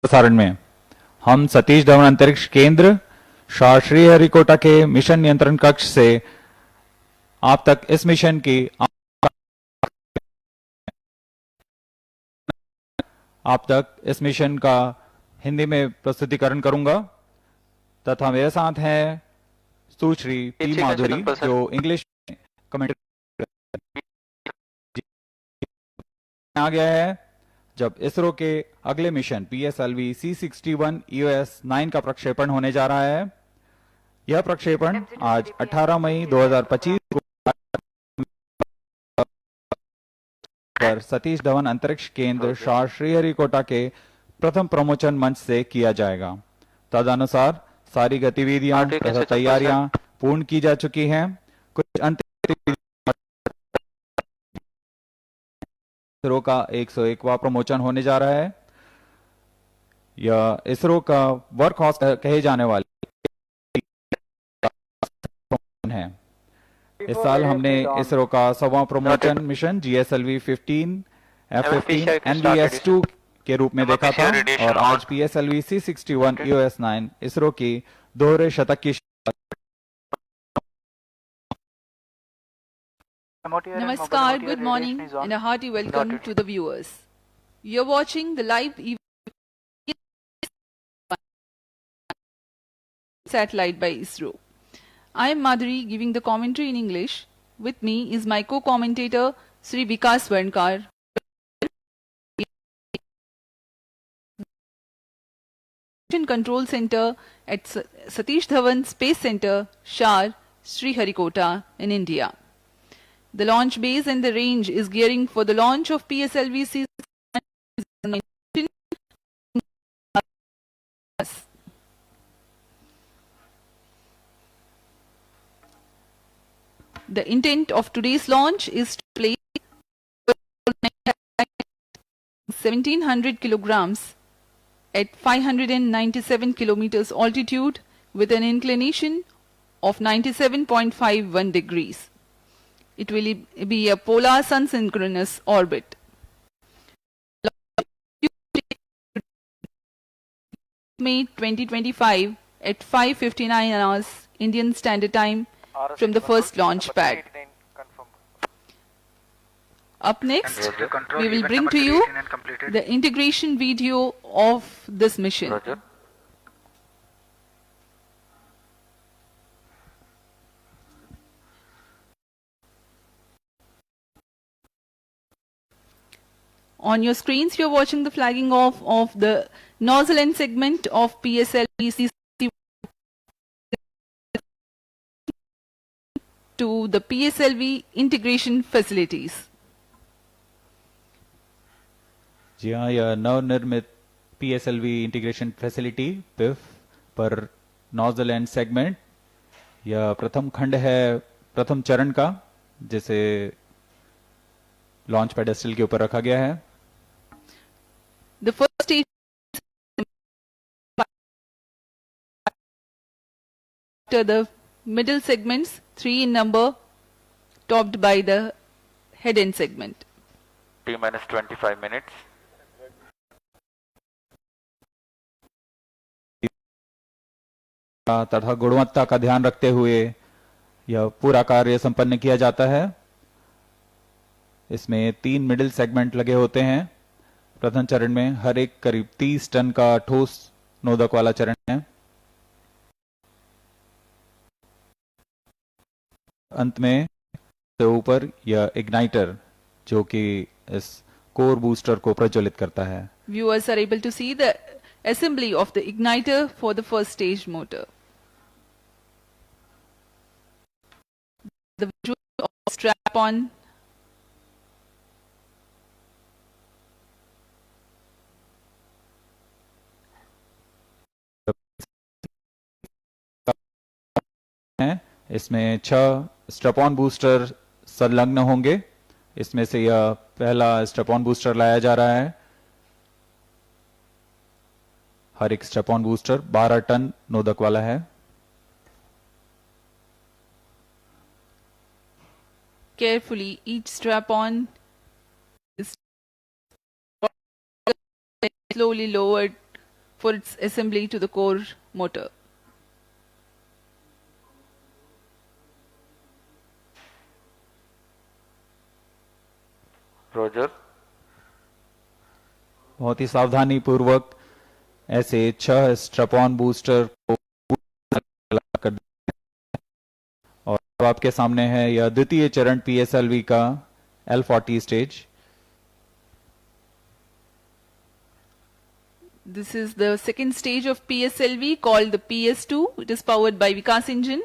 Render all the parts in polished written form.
प्रसारण में हम सतीश धवन अंतरिक्ष केंद्र श्रीहरिकोटा के मिशन नियंत्रण कक्ष से आप तक इस मिशन की आप तक इस मिशन का हिंदी में प्रस्तुतिकरण करूंगा तथा मेरे साथ हैं सुश्री पी माधुरी जो इंग्लिश में कमेंट्री आ गया है। जब इसरो के अगले मिशन PSLV C61 EOS-9 का प्रक्षेपण होने जा रहा है। यह प्रक्षेपण आज 18 मई 2025 को पर सतीश धवन अंतरिक्ष केंद्र श्रीहरिकोटा के प्रथम प्रमोचन मंच से किया जाएगा। तदनुसार सारी गतिविधियां तथा तैयारियां पूर्ण की जा चुकी हैं। कुछ अंतिम इसरो का 101वां प्रमोचन होने जा रहा है। यह इसरो का वर्क हॉर्स कहे जाने वाले है। इस साल हमने इसरो का 100वां प्रमोचन मिशन GSLV 15 F15 NVS-2 के रूप में देखा था और आज PSLV C61 EOS-9 इसरो की दोहरे शतक की Namaskar, good morning and a hearty welcome to the viewers. You're watching the live satellite by ISRO. I am Madhuri giving the commentary in English. With me is my co-commentator Sri Vikas Varnkar. Control Center at Satish Dhawan Space Center, Shar, Sriharikota in India. The launch base and the range is gearing for the launch of PSLV C61. The intent of today's launch is to place 1700 kilograms at 597 kilometers altitude with an inclination of 97.51 degrees. It will be a polar sun-synchronous orbit. May 2025 at 5:59 hours Indian Standard Time from the first launch pad. Up next, we will bring to you the integration video of this mission. Roger. On your screens, you're watching the flagging off of the nozzle end segment of PSLV C61 to the PSLV integration facilities. जी हाँ, यह नवनिर्मित PSLV integration facility PIF पर nozzle and segment यह प्रथम खंड है प्रथम चरण का, जिसे लॉन्च पेडेस्टल के ऊपर रखा गया है। The first stage after the middle segments, 3 in number, topped by the head end segment. T minus 25 minutes. तथा गुणवत्ता का ध्यान रखते हुए यह पूरा कार्य संपन्न किया जाता है। इसमें 3 मिडिल सेगमेंट लगे होते हैं। प्रथम चरण में हर एक करीब 30 टन का ठोस नोदक वाला चरण है। अंत में से ऊपर यह इग्नाइटर जो कि इस कोर बूस्टर को प्रज्वलित करता है। Viewers are able to see the assembly of the igniter for the first stage motor. The visual of strap-on इसमें 6 स्ट्रैप-ऑन बूस्टर संलग्न होंगे। इसमें से यह पहला स्ट्रैप-ऑन बूस्टर लाया जा रहा है। हर एक स्ट्रैप-ऑन बूस्टर 12 टन नोदक वाला है। carefully, each strap-on is slowly lowered for its assembly to the core motor. Roger. बहुत ही सावधानी पूर्वक ऐसे 6 स्ट्रैप-ऑन बूस्टर को कर और अब आपके सामने है यह द्वितीय चरण PSLV का L40 stage. This is the second stage of PSLV called the PS2. It is powered by Vikas engine.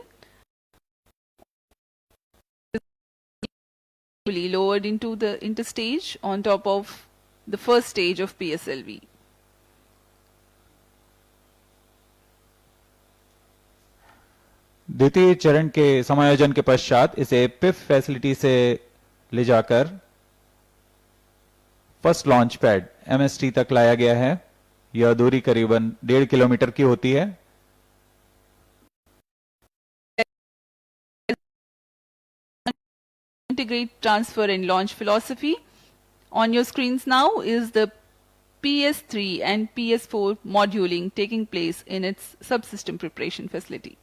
Lowered into the interstage on top of the first stage of PSLV. द्वितीय चरण के समायोजन के पश्चात इसे PIFF facility से ले जाकर फर्स्ट लॉन्च पैड MST तक लाया गया है। यह दूरी करीबन 1.5 किलोमीटर की होती है। Integrate transfer and launch philosophy. On your screens now is the PS3 and PS4 moduling taking place in its subsystem preparation facility.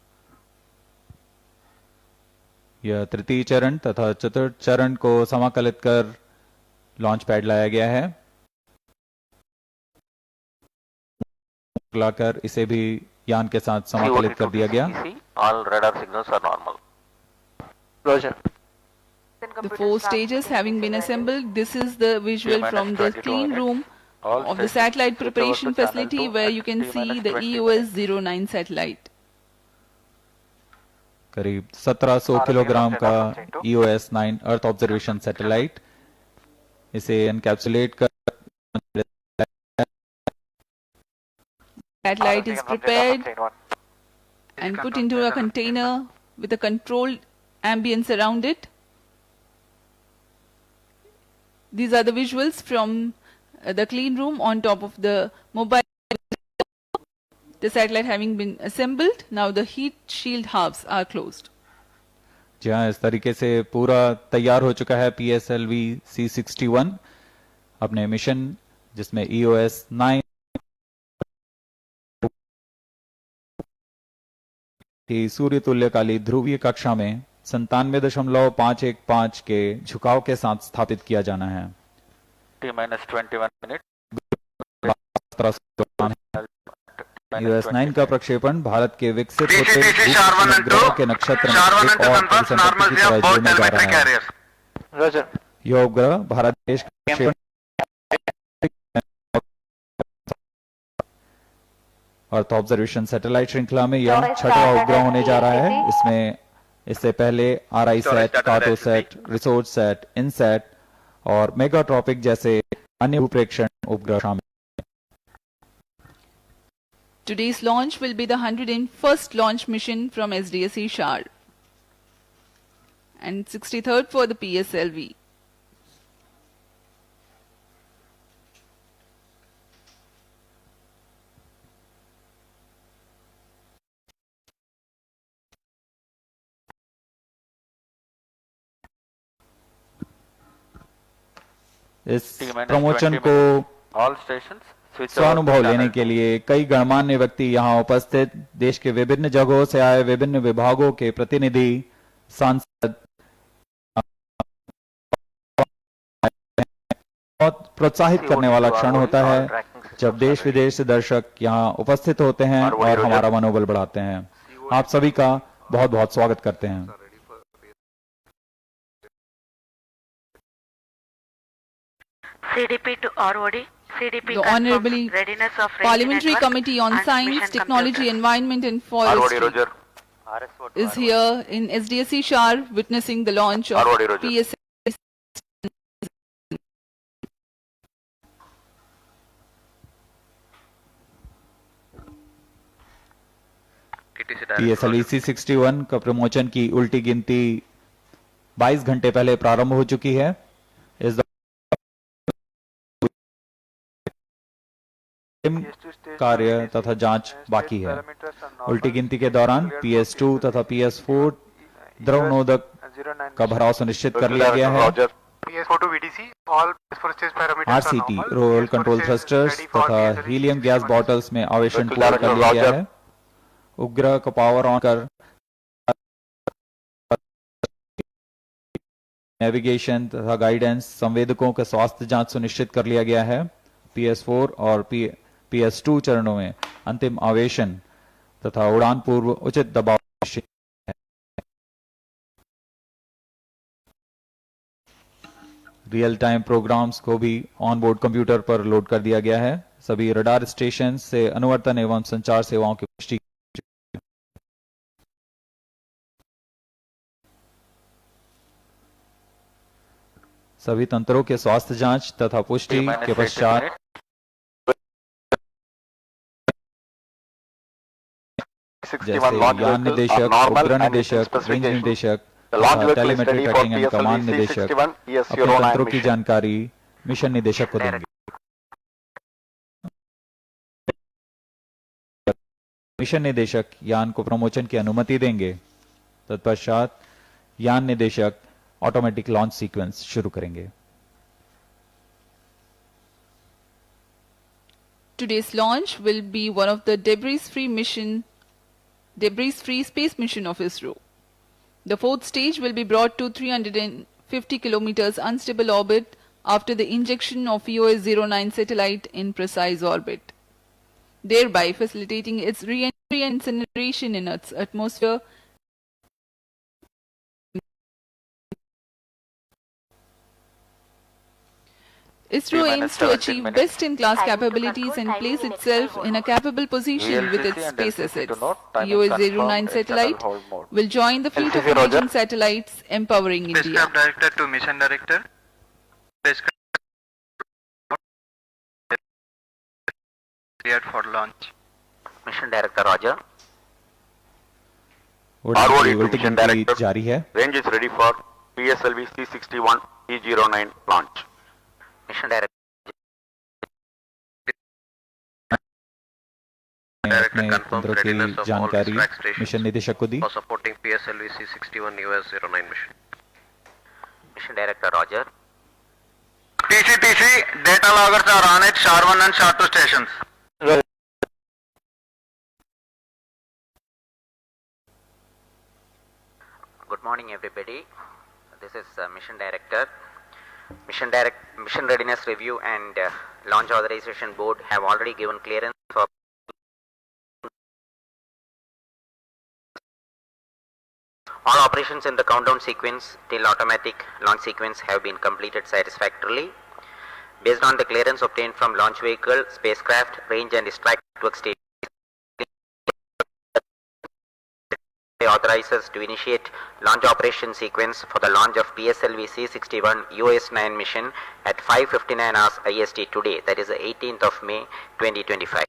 यह तृतीय चरण तथा चतुर्थ चरण को समाकलित कर लॉन्च पैड लाया गया है। लाकर इसे भी यान के साथ समाकलित कर दिया गया। All radar signals are normal. Roger. The 4 stages having been assembled, this is the visual from the clean room of the satellite preparation facility where you can see the EOS-09 satellite. करीब 1700 kilogram का EOS-9 earth observation satellite, इसे encapsulate कर Satellite is prepared and put into a container with a controlled ambience around it. These are the visuals from the clean room on top of the mobile. The satellite having been assembled, now the heat shield halves are closed. जी हाँ, इस तरीके से पूरा तैयार हो चुका है PSLV C61 अपने मिशन, जिसमें EOS-9 की सूर्य तुल्यकाली ध्रुवीय कक्षा में 97.515 के झुकाव के साथ स्थापित किया जाना है। T-21 minutes. EOS-9 का प्रक्षेपण भारत के विकसित होते ग्रह के नक्षत्र में एक और परिसंपत्ति की तरह जुड़ने जा रहा है। Roger. यह उपग्रह भारत देश का प्रक्षेपण अर्थ ऑब्जर्वेशन सैटेलाइट श्रृंखला में यह छठवां उपग्रह होने जा रहा है। इसमें इससे पहले RISAT, कार्टोसैट, रिसोर्ससैट, इनसैट और मेगाट्रॉपिक जैसे अन्य भूप्रेक्षण उपग्रह शामिल। Today's launch will be the 101st launch mission from SDSC Shar and 63rd for the PSLV. इस प्रमोशन को All stations switch over स्वानुभव to लेने channel के लिए कई गणमान्य व्यक्ति यहाँ उपस्थित, देश के विभिन्न जगहों से आए विभिन्न विभागों के प्रतिनिधि, सांसद, बहुत प्रोत्साहित करने वाला क्षण होता है जब देश विदेश से दर्शक यहाँ उपस्थित होते हैं और हमारा मनोबल बढ़ाते हैं। आप सभी का बहुत बहुत स्वागत करते हैं। CDP to ROD. CDP The Honorable confirms readiness of railway Parliamentary network Committee on and Science, mission Technology, computer. Environment and ROD, Forestry Roger. is here in SDSC Shar witnessing the launch of ROD, Roger. PSLV. PSLV C61 का promotion की उल्टी गिनती 22 घंटे पहले प्रारंभ हो चुकी है। इस कार्य तथा जांच बाकी है। उल्टी गिनती के दौरान PS2 तथा PS4 द्रव नोदक का भराव सुनिश्चित कर लिया गया है। PS4 to VDC, all PS4 stage parameters are RCT normal. Roll PS4 control is thrusters ready for तथा PSLV हीलियम गैस 61. बॉटल्स में आवेशन Vehicle पूरा कर director, लिया गया Roger. है। उपग्रह को पावर ऑन कर नेविगेशन तथा गाइडेंस, संवेदकों का स्वास्थ्य जांच सुनिश्चित कर लिया गया है। PS4 और PS2 चरणों में अंतिम आवेशन तथा उड़ान पूर्व उचित दबाव निश्चित है। रियल टाइम प्रोग्राम्स को भी ऑन बोर्ड कंप्यूटर पर लोड कर दिया गया है। सभी रडार स्टेशन से अनुवर्तन एवं संचार सेवाओं की पुष्टि सभी तंत्रों के स्वास्थ्य जांच तथा पुष्टि T minus के 18 पश्चात minutes. 61 जैसे launch यान vehicles are निदेशक, normal उपग्रह and निदेशक, रेंज specifications. निदेशक, The launch vehicle is telemetry ready for tracking and command PSLV निदेशक C61 अपने ES09 तंत्रों की mission. जानकारी मिशन निदेशक को देंगे। मिशन निदेशक यान को प्रमोशन की अनुमति देंगे। तत्पश्चात यान निदेशक ऑटोमेटिक लॉन्च सीक्वेंस शुरू करेंगे। Today's launch will be one of the debris-free space mission of ISRO. The fourth stage will be brought to 350 kilometers unstable orbit after the injection of EOS-09 satellite in precise orbit, thereby facilitating its re-entry and incineration in Earth's atmosphere. ISRO T minus aims to 17 achieve minutes. best-in-class Time to capabilities control, and timing place in itself external in a mode. capable position with its VLCC and space LCC to assets. note, timing EOS-09 confirmed, satellite external hold mode. will join the fleet of LCC, Roger. emerging satellites empowering India. Spacecraft director to mission director. Spacecraft cleared for launch. Mission Director Roger. ROD to उल्टी mission गिनती director. जारी है। Range is ready for PSLV C61 E09 launch. Mission Director. अपने तंत्रों की जानकारी mission निदेशक को दी। for supporting PSLV C61 US09 mission. Mission Director Roger. TC, data loggers are on at SHAR-1 and SHAR-2 stations. Good morning, everybody. This is Mission Director. Mission Readiness Review and Launch Authorization Board have already given clearance for all operations in the countdown sequence till automatic launch sequence have been completed satisfactorily. Based on the clearance obtained from launch vehicle, spacecraft, range and strike network station, authorizes to initiate launch operation sequence for the launch of PSLV C61 US9 mission at 5:59 hours IST today, that is the 18th of May 2025.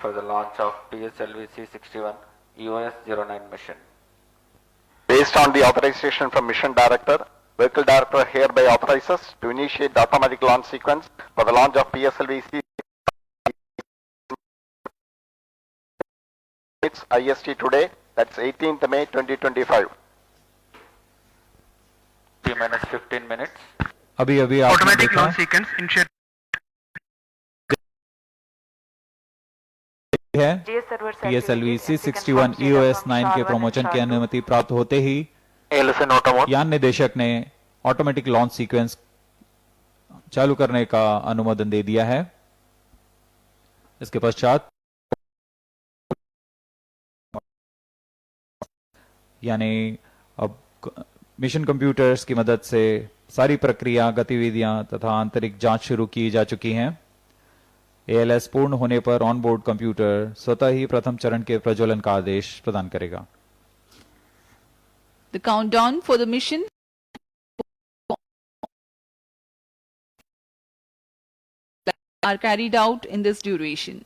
For the launch of PSLV C61 US09 mission. Based on the authorization from mission director, vehicle director hereby authorizes to initiate the automatic launch sequence for the launch of PSLV C. It's IST today, that's 18th May 2025. T minus 15 minutes. अभी अभी आपने Automatic देखा launch sequence initiate. है PSLV C61 EOS9 के promotion की अनुमति प्राप्त होते ही LSN auto mode. यान निदेशक ने ऑटोमेटिक लॉन्च सीक्वेंस चालू करने का अनुमोदन दे दिया है। इसके पश्चात यानी अब मिशन कंप्यूटर्स की मदद से सारी प्रक्रिया, गतिविधियां तथा आंतरिक जांच शुरू की जा चुकी हैं। ALS पूर्ण होने पर ऑन बोर्ड कंप्यूटर स्वतः ही प्रथम चरण के प्रज्वलन का आदेश प्रदान करेगा। The countdown for the mission are carried out in this duration.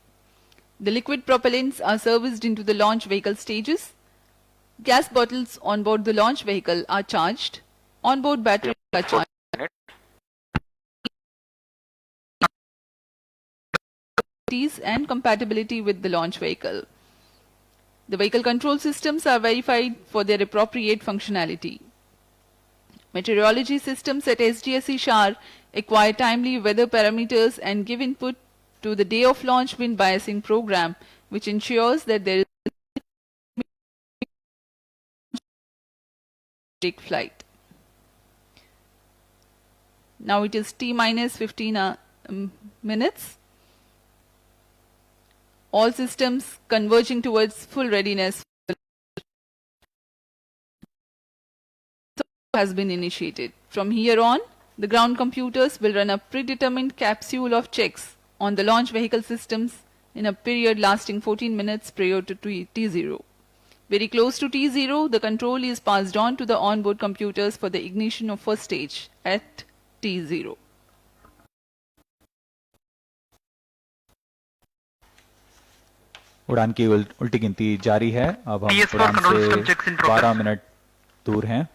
The liquid propellants are serviced into the launch vehicle stages. Gas bottles on board the launch vehicle are charged. On-board batteries are charged. And compatibility with the launch vehicle. The vehicle control systems are verified for their appropriate functionality. Meteorology systems at SDSE SHAR acquire timely weather parameters and give input to the day of launch wind biasing program, which ensures that there is take flight. Now it is T minus 15 minutes. All systems converging towards full readiness has been initiated. From here on, the ground computers will run a predetermined capsule of checks on the launch vehicle systems in a period lasting 14 minutes prior to T0. Very close to T0, the control is passed on to the onboard computers for the ignition of first stage at T0. उड़ान की उल्टी गिनती जारी है। अब हम PS4 उड़ान control से system checks in progress. 12 minute दूर हैं।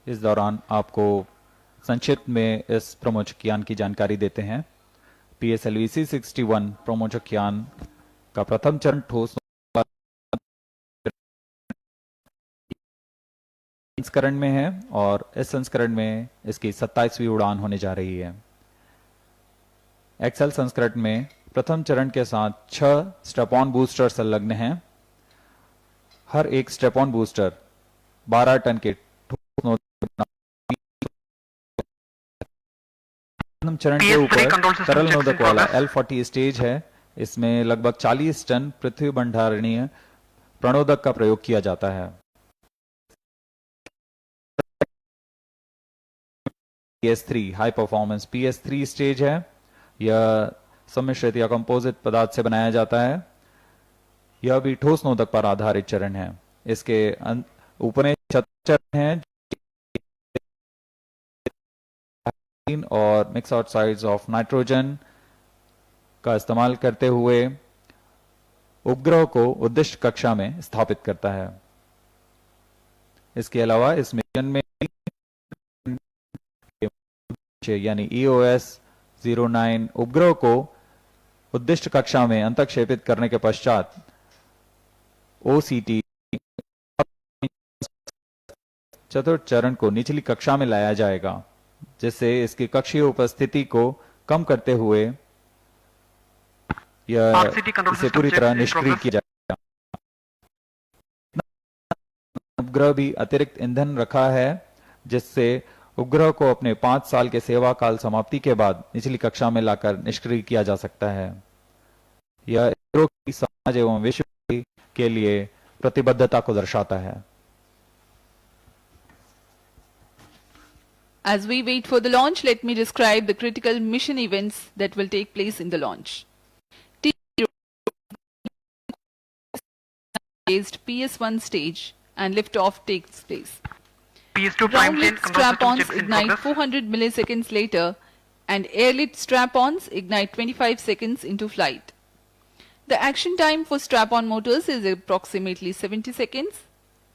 इस दौरान आपको संक्षिप्त में इस प्रमोचक यान की जानकारी देते हैं। PSLV C61 प्रमोचक यान का प्रथम चरण ठोस संस्करण में है और इस संस्करण में इसकी 27वीं उड़ान होने जा रही है। एक्सेल संस्करण में प्रथम चरण के साथ 6 स्टेप ऑन बूस्टर संलग्न हैं। हर एक स्टेप ऑन बूस्टर 12 टन के प्रथम चरण के ऊपर तरल नोदक वाला L40 स्टेज है। इसमें लगभग 40 टन पृथ्वी भंडारणीय प्रणोदक का प्रयोग किया जाता है। PS3 high performance PS3 stage है। यह सम्मिश्रित या कंपोजिट पदार्थ से बनाया जाता है। यह भी ठोस नोदक पर आधारित चरण है। इसके ऊपरी चरण है और मिक्स ऑक्साइड्स ऑफ नाइट्रोजन का इस्तेमाल करते हुए उपग्रह को उद्दिष्ट कक्षा में स्थापित करता है। इसके अलावा इस मिशन में यानी EOS 09 उपग्रह को उद्दिष्ट कक्षा में अंतक्षेपित करने के पश्चात OCT चतुर्थ चरण को निचली कक्षा में लाया जाएगा, जिससे इसकी कक्षीय उपस्थिति को कम करते हुए यह इसे पूरी तरह निष्क्रिय किया जाएगा। उपग्रह भी अतिरिक्त ईंधन रखा है, जिससे उपग्रह को अपने 5 साल के सेवा काल समाप्ति के बाद निचली कक्षा में लाकर निष्क्रिय किया जा सकता है। यह इसरो की समाज एवं विश्व के लिए प्रतिबद्धता को दर्शाता है। As we wait for the launch, let me describe the critical mission events that will take place in the launch. PS1 stage and liftoff takes place. PS2 prime chain Ground-lit control system strap-ons checks in ignite progress. 400 milliseconds later, and air-lit strap-ons ignite 25 seconds into flight. The action time for strap-on motors is approximately 70 seconds,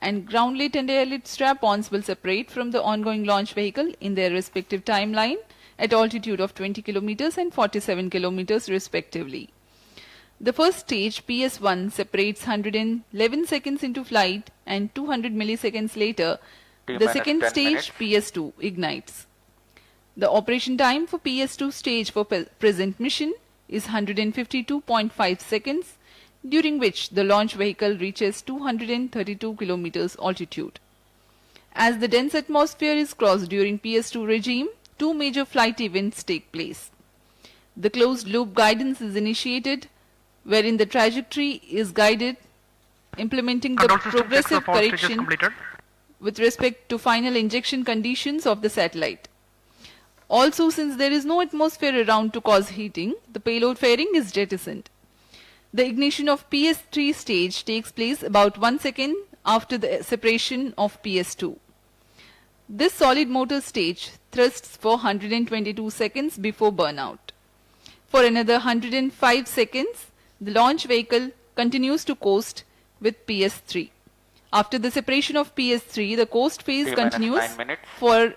and ground-lit and air-lit strap-ons will separate from the ongoing launch vehicle in their respective timeline at altitude of 20 kilometers and 47 kilometers respectively. The first stage, PS1, separates 111 seconds into flight, and 200 milliseconds later, the second stage, PS2, ignites. The operation time for PS2 stage for present mission is 152.5 seconds, during which the launch vehicle reaches 232 kilometers altitude. As the dense atmosphere is crossed during PS2 regime, 2 major flight events take place. The closed loop guidance is initiated, wherein the trajectory is guided, implementing the Control system checks progressive of all stages correction completed. with respect to final injection conditions of the satellite. Also, since there is no atmosphere around to cause heating, the payload fairing is jettisoned. The ignition of PS3 stage takes place about 1 second after the separation of PS2. This solid motor stage thrusts for 122 seconds before burnout. For another 105 seconds, the launch vehicle continues to coast with PS3. After the separation of PS3, the coast phase continues for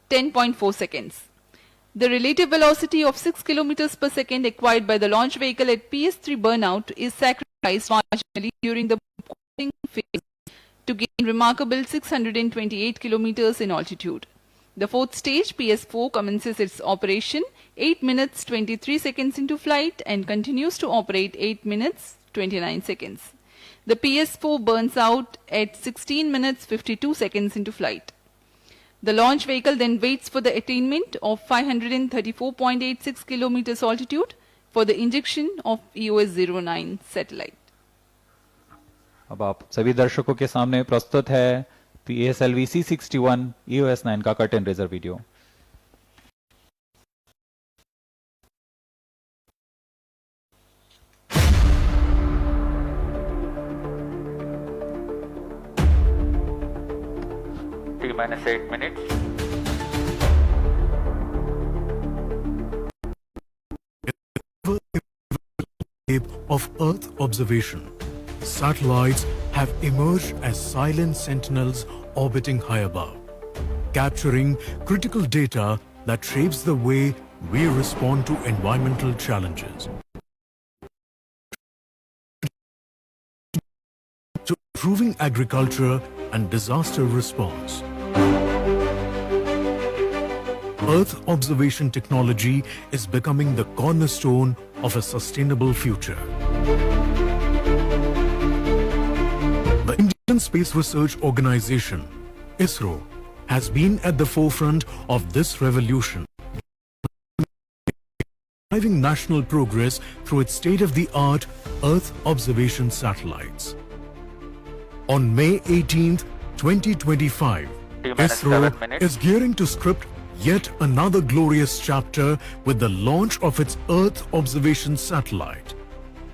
10.4 seconds. The relative velocity of 6 kilometers per second acquired by the launch vehicle at PS3 burnout is sacrificed marginally during the cooling phase to gain remarkable 628 kilometers in altitude. The fourth stage, PS4, commences its operation 8 minutes 23 seconds into flight and continues to operate 8 minutes 29 seconds. The PS4 burns out at 16 minutes 52 seconds into flight. The launch vehicle then waits for the attainment of 534.86 kilometers altitude for the injection of EOS-09 satellite. अब आप सभी दर्शकों के सामने प्रस्तुत है PSLV C61 EOS-9 का curtain raiser video. T-minus 8 minutes. Of Earth observation, satellites have emerged as silent sentinels orbiting high above, capturing critical data that shapes the way we respond to environmental challenges. To improving agriculture and disaster response. Earth observation technology is becoming the cornerstone of a sustainable future. The Indian Space Research Organization, ISRO, has been at the forefront of this revolution, driving national progress through its state-of-the-art Earth observation satellites. On May 18th, 2025, ISRO is gearing to script yet another glorious chapter with the launch of its Earth observation satellite,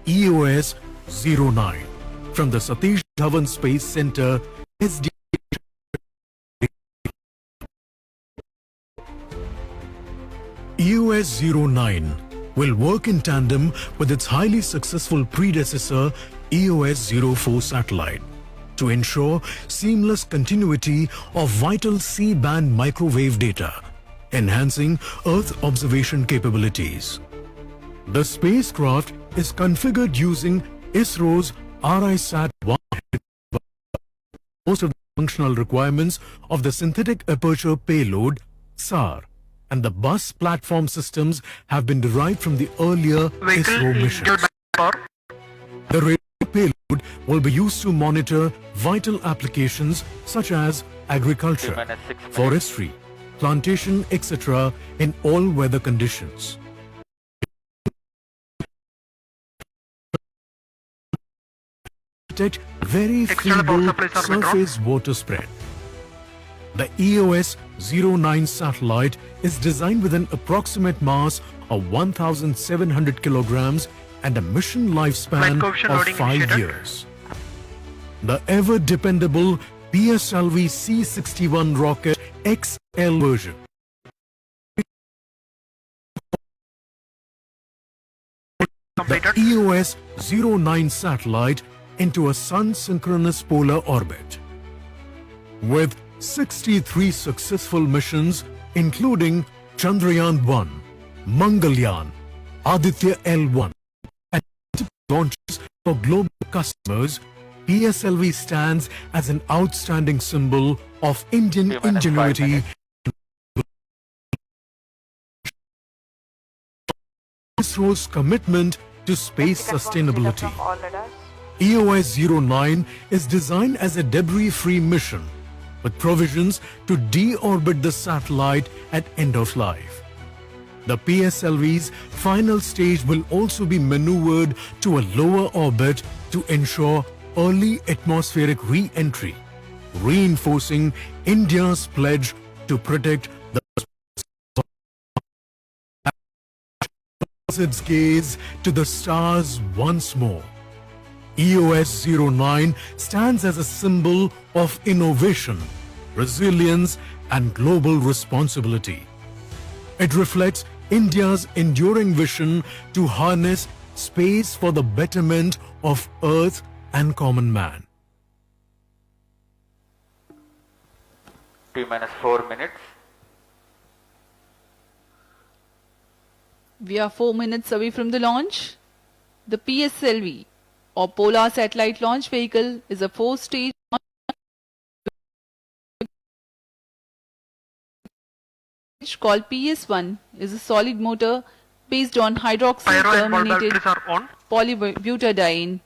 EOS-09, from the Satish Dhawan Space Center, SDA. EOS-09 will work in tandem with its highly successful predecessor, EOS-04 satellite, to ensure seamless continuity of vital C-band microwave data, enhancing Earth observation capabilities. The spacecraft is configured using ISRO's RISAT-1. Most of the functional requirements of the synthetic aperture payload, SAR, and the bus platform systems have been derived from the earlier ISRO missions. The radio payload will be used to monitor vital applications such as agriculture, forestry, plantation, etc. in all weather conditions. Detect very feeble surface water spread. The EOS-09 satellite is designed with an approximate mass of 1,700 kilograms and a mission lifespan of 5 years. The ever-dependable PSLV C61 rocket XL version the EOS-09 satellite into a sun-synchronous polar orbit. With 63 successful missions including Chandrayaan-1, Mangalyaan, Aditya L1 and launches for global customers, PSLV stands as an outstanding symbol of Indian ingenuity. ISRO's commitment to space sustainability. EOS-09 is designed as a debris-free mission with provisions to deorbit the satellite at end of life. The PSLV's final stage will also be maneuvered to a lower orbit to ensure early atmospheric re-entry, reinforcing India's pledge to protect the its gaze to the stars once more. EOS-09 stands as a symbol of innovation, resilience and global responsibility. It reflects India's enduring vision to harness space for the betterment of Earth and common man. T-4 minutes. We are 4 minutes away from the launch. The PSLV or Polar Satellite Launch Vehicle is a 4-stage called PS1 is a solid motor based on hydroxyl Pyro and ball terminated batteries are on. polybutadiene.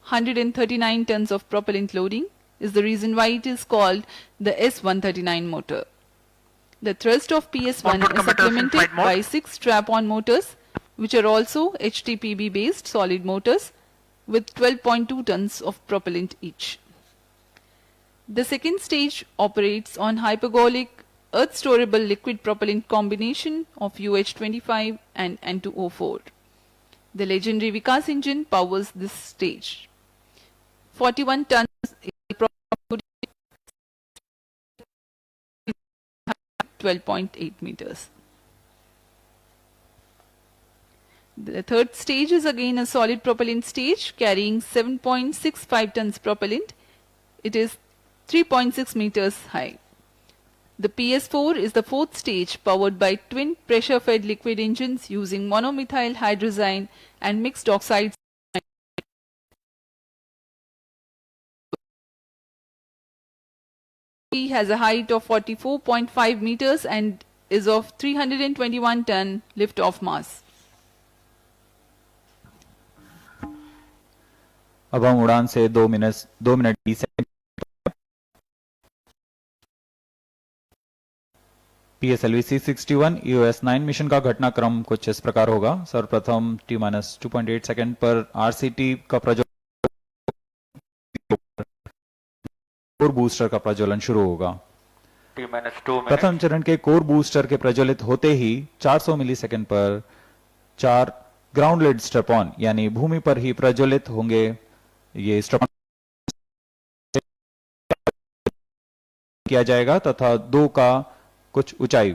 139 tons of propellant loading is the reason why it is called the S139 motor. The thrust of PS1 Onboard is computers in supplemented flight mode. by 6 strap-on motors which are also HTPB based solid motors with 12.2 tons of propellant each. The second stage operates on hypergolic earth storable liquid propellant combination of UH-25 and N2O4. The legendary Vikas engine powers this stage. 41 tons is 12.8 meters. The third stage is again a solid propellant stage carrying 7.65 tons propellant. It is 3.6 meters high. The PS4 is the fourth stage powered by twin pressure-fed liquid engines using monomethyl hydrazine and mixed oxides. It has a height of 44.5 meters and is of 321 ton lift-off mass. अब हम उड़ान से 2 minute 20 second PSLV C61 EOS-9 mission का घटनाक्रम कुछ इस प्रकार होगा। सर्वप्रथम T-2.8 सेकंड पर RCT का कोर बूस्टर का प्रज्वलन शुरू होगा। T-2 प्रथम चरण के कोर बूस्टर के प्रज्वलित होते ही 400 मिलीसेकंड पर 4 ग्राउंड लेड स्ट्रैप-ऑन यानी भूमि पर ही प्रज्वलित होंगे। ये स्ट्रैप किया जाएगा तथा 2 का कुछ ऊंचाई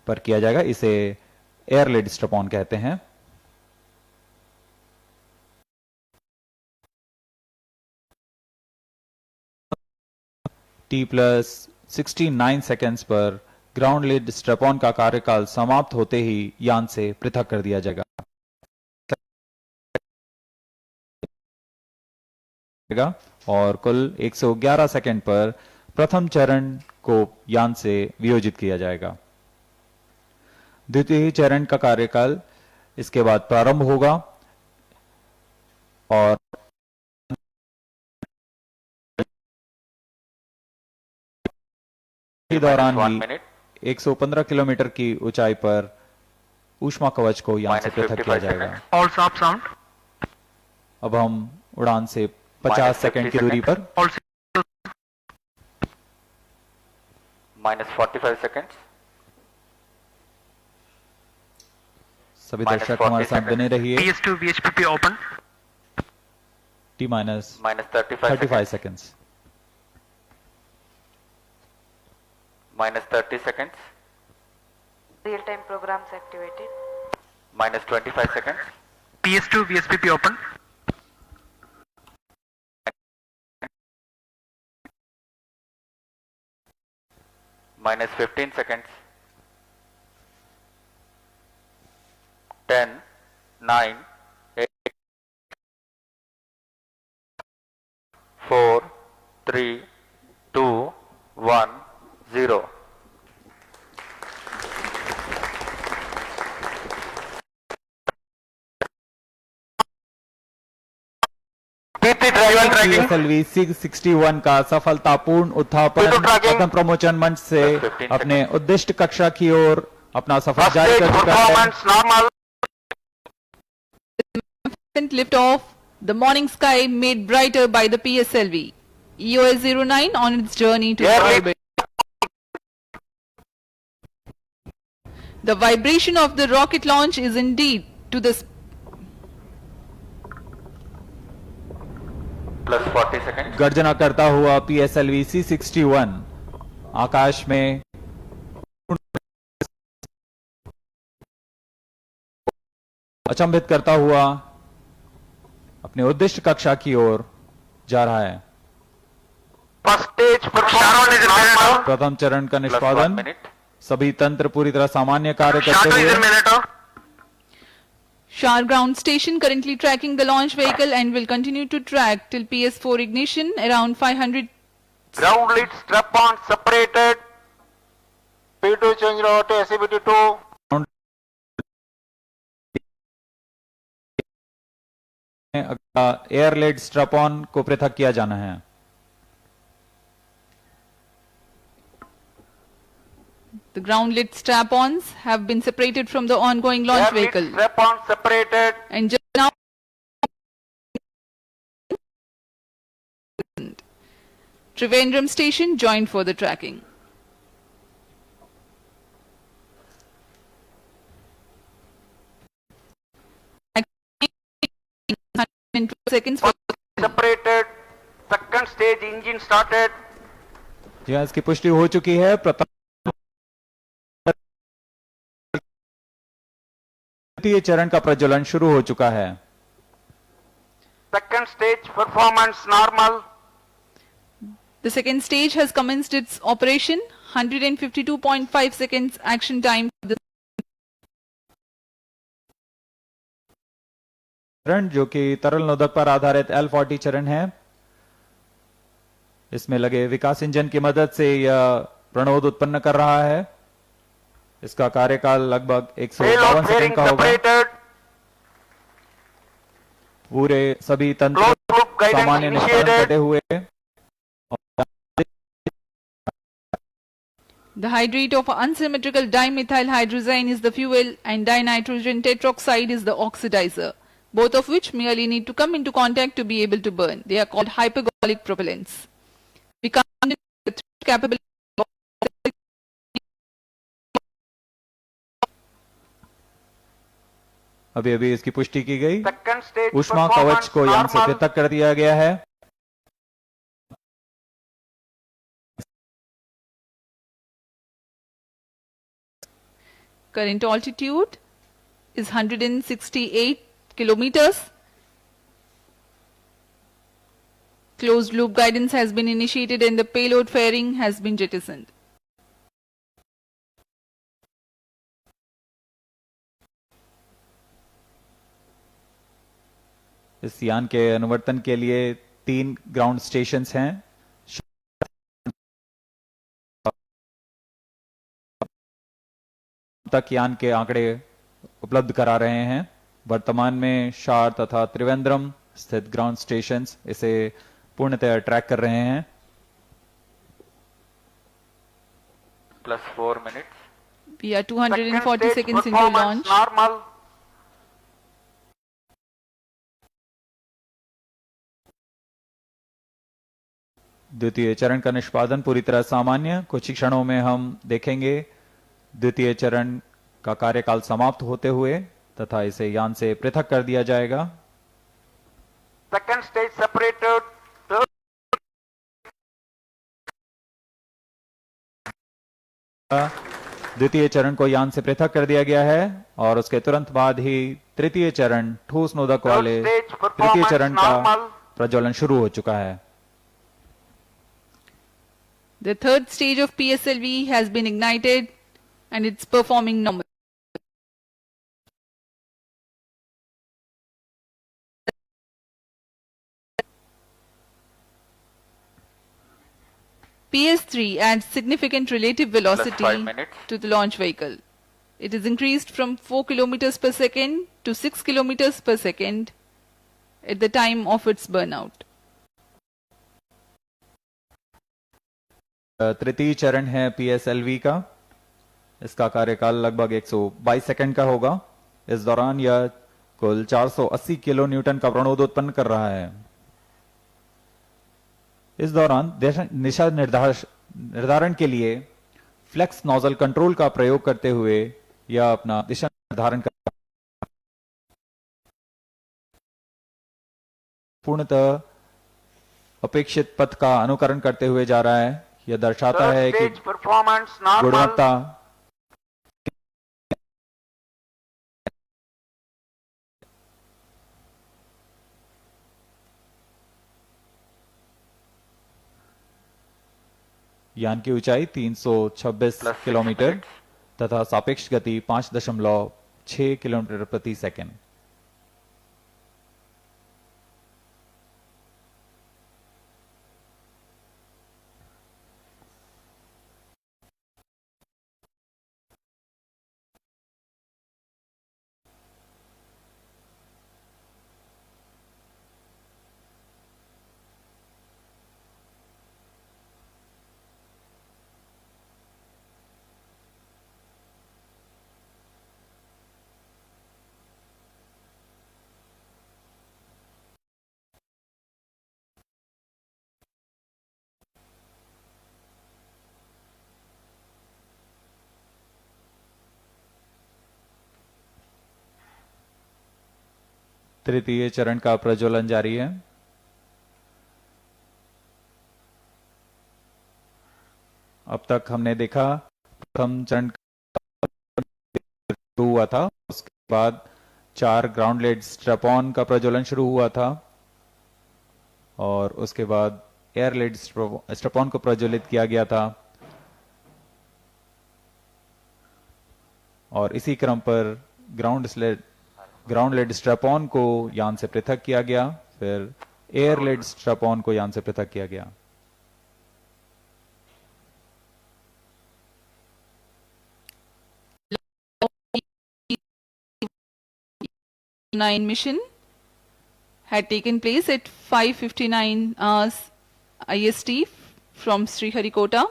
पर किया जाएगा। इसे एयर लेड स्ट्रैप-ऑन कहते हैं। T+69 सेकेंड्स पर ग्राउंड लेड स्ट्रैप-ऑन का कार्यकाल समाप्त होते ही यान से पृथक कर दिया जाएगा और कुल 111 सेकेंड पर प्रथम चरण को यान से वियोजित किया जाएगा। द्वितीय चरण का कार्यकाल इसके बाद प्रारंभ होगा और दौरान ही 115 किलोमीटर की ऊंचाई पर ऊष्मा कवच को यान से पृथक किया जाएगा। All stop sound. अब हम उड़ान से 50 सेकंड की दूरी पर All -45 seconds. सभी दर्शक हमारे साथ बने रहिए। PS2 VHPP open. T-35 seconds. -30 seconds. Real-time programs activated. -25 seconds. PS2 VSPP open. -15 seconds. 10, 9, 8, 4, 3, 2, 1, 0. PSLV C61 का सफलतापूर्ण उत्थापन प्रथम प्रमोचन मंच से अपने उद्दिष्ट कक्षा की ओर अपना सफर जारी कर चुका है। Lift off, the morning sky made brighter by the PSLV EOS-09 on its journey to orbit. The vibration of the rocket launch is indeed to the +40 seconds. गर्जना करता हुआ PSLV C61 आकाश में अचंभित करता हुआ अपने उद्दिष्ट कक्षा की ओर जा रहा है। प्रथम चरण का निष्पादन, सभी तंत्र पूरी तरह सामान्य कार्य करते हुए Shar ground station currently tracking the launch vehicle and will continue to track till PS4 ignition around 500. Ground lead strap on separated. P2 change over to SCBT2. Air lit strap on को पृथक किया जाना है. The ground lit strap-ons have been separated from the ongoing launch vehicle. Strap-on separated. And just now, Trivandrum station joined for the tracking. Seconds for separated. Second stage engine started. जी हाँ, इसकी पुष्टि हो चुकी है. द्वितीय चरण का प्रज्वलन शुरू हो चुका है. Second stage performance normal. The second stage has commenced its operation. 152.5 seconds action time. चरण जो कि तरल नोदक पर आधारित L40 चरण है. इसमें लगे विकास इंजन की मदद से यह प्रणोद उत्पन्न कर रहा है. इसका कार्यकाल लगभग 152 सेकंड का होगा. पूरे सभी तंत्र सामान्य निष्पादन करते हुए. The hydrate of unsymmetrical dimethyl hydrazine is the fuel and dinitrogen tetroxide is the oxidizer, both of which merely need to come into contact to be able to burn. They are called hypergolic propellants. We can't capable. अभी अभी इसकी पुष्टि की गई. ऊष्मा कवच को यान से पृथक कर दिया गया है. Current altitude is 168 kilometers. Closed loop guidance has been initiated and the payload fairing has been jettisoned. इस यान के अनुवर्तन के लिए 3 ग्राउंड स्टेशंस हैं. तक यान के आंकड़े उपलब्ध करा रहे हैं. वर्तमान में शार तथा त्रिवेंद्रम स्थित ग्राउंड स्टेशंस इसे पूर्णतः ट्रैक कर रहे हैं. +4 minutes. We are 240 seconds into launch. Normal. द्वितीय चरण का निष्पादन पूरी तरह सामान्य. कुछ ही क्षणों में हम देखेंगे द्वितीय चरण का कार्यकाल समाप्त होते हुए तथा इसे यान से पृथक कर दिया जाएगा. Second stage separated. द्वितीय चरण को यान से पृथक कर दिया गया है और उसके तुरंत बाद ही तृतीय चरण ठोस नोदक वाले तृतीय चरण का प्रज्वलन शुरू हो चुका है. The third stage of PSLV has been ignited and it's performing normally. PS3 adds significant relative velocity +5 minutes. to the launch vehicle. It is increased from 4 kilometers per second to 6 kilometers per second at the time of its burnout. तृतीय चरण है PSLV का. इसका कार्यकाल लगभग 122 second का होगा. इस दौरान यह कुल 480 किलो न्यूटन का प्रणोद उत्पन्न कर रहा है. इस दौरान दिशा निर्धारण के लिए फ्लेक्स नोजल कंट्रोल का प्रयोग करते हुए यह अपना दिशा निर्धारण कर पूर्णतः अपेक्षित पथ का अनुकरण करते हुए जा रहा है. यह दर्शाता है कि गुणवत्ता यान की ऊंचाई 326 किलोमीटर तथा सापेक्ष गति 5.6 किलोमीटर प्रति सेकंड. तृतीय चरण का प्रज्वलन जारी है। अब तक हमने देखा प्रथम चरण शुरू हुआ था, उसके बाद 4 ग्राउंड लेड स्ट्रैप-ऑन का प्रज्वलन शुरू हुआ था और उसके बाद एयर लेड स्ट्रैप-ऑन को प्रज्वलित किया गया था और इसी क्रम पर ग्राउंड लेड स्ट्रैप-ऑन को यान से पृथक किया गया, फिर एयर लेड स्ट्रैप-ऑन को यान से पृथक किया गया। Nine mission had taken place at 5:59 hours IST from Sriharikota,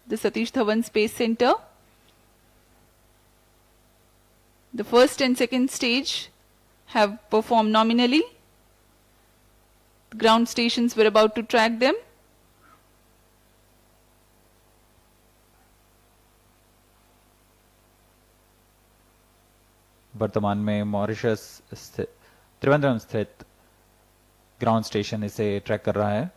the Satish Dhawan Space Center. The first and second stage have performed nominally. Ground stations were about to track them. वर्तमान में Mauritius Trivandrum स्थित ground station इसे track कर रहा है।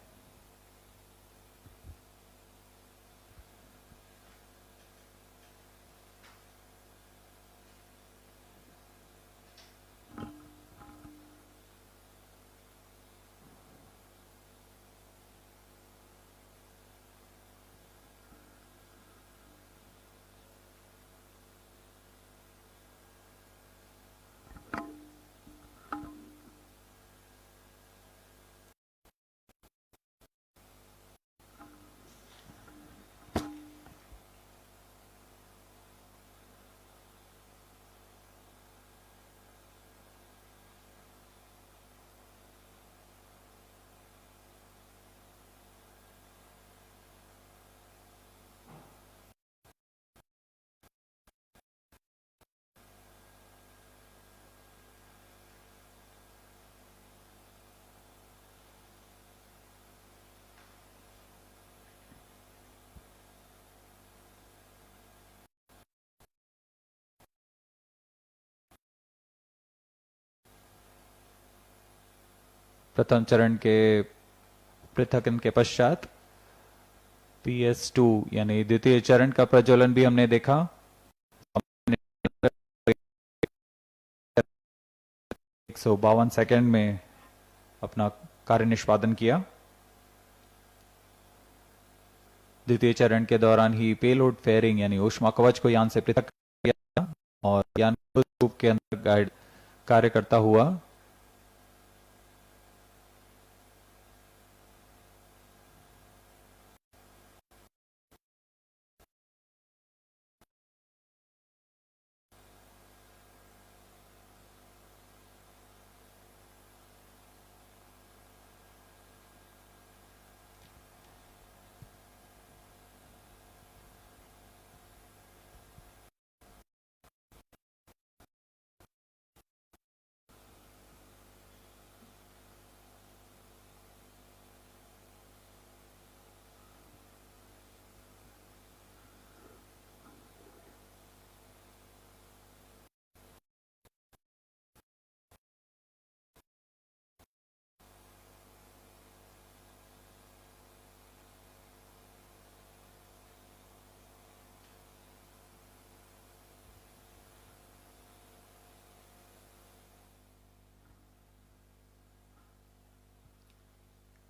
प्रथम चरण के पृथकन के पश्चात PS2 यानी द्वितीय चरण का प्रज्वलन भी हमने देखा। 152 सेकंड में अपना कार्य निष्पादन किया। द्वितीय चरण के दौरान ही पेलोड फेयरिंग यानी ऊष्मा कवच को यान से पृथक किया और यान रूप के अंदर गाइड कार्य करता हुआ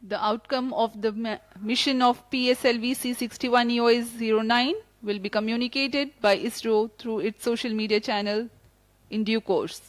The outcome of the mission of PSLV C61 EOS-09 will be communicated by ISRO through its social media channel in due course.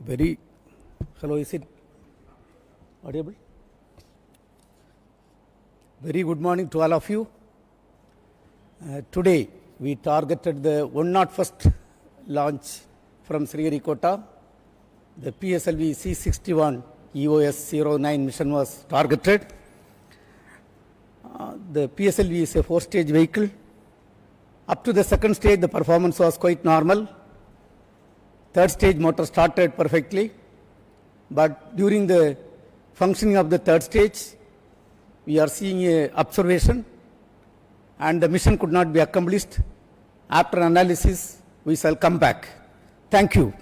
Hello, is it audible? Very good morning to all of you. Today we targeted the 101st launch from Sriharikota. The PSLV C61 EOS-09 mission was targeted. The PSLV is a 4-stage vehicle. Up to the second stage, the performance was quite normal. Third stage motor started perfectly. But during the functioning of the third stage, we are seeing a observation and the mission could not be accomplished. After analysis, we shall come back. Thank you.